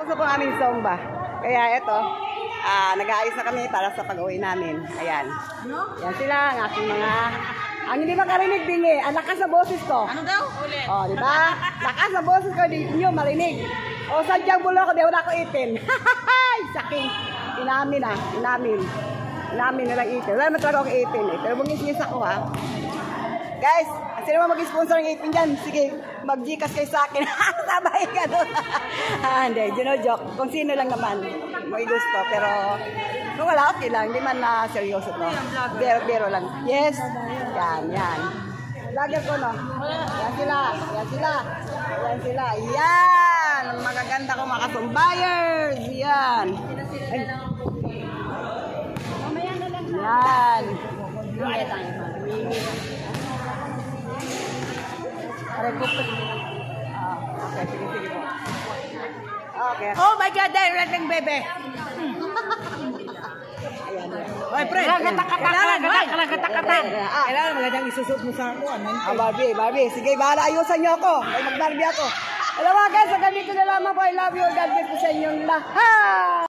tapos na po aming zumba. Kaya ito, nag-aayos na kami para sa pag-uwi namin. Ayan. Yan sila, ang aking mga... Ang hindi makarinig din eh, ang lakas sa boses ko. Ano daw? Ulit. O, di ba? Lakas sa boses ko, di nyo marinig. O, sadyang bulo ko, di wala ko itin. Saking, inamin ah, inamin. Inamin nilang itin. Wala naman talaga akong itin eh, pero bungis-ngis ako ha. Guys, sino mo mag-sponsor ng itin dyan? Sige, mag-gcash kayo sa akin. Sabay ka doon. Hindi, gino-joke. Kung sino lang naman may gusto, pero kung wala, okay lang. Hindi man na seryoso to. Bero lang. Yes. Yan. Vlogger ko, no? Yan sila. Yan. Ang magaganda ko mga kasumbayers. Yan. Ay. Yan. Okay, sige po. Okay. Oh my God, direct ng bebe. Oy, pre. Kailangan magandang isusuot mo sa ako. Barbie. Sige, bahala. Ayusan niyo ako. Ay, mag-Barbie ako. Alam mga guys, hanggang dito na lamang po. I love you. God bless po sa inyong lahat.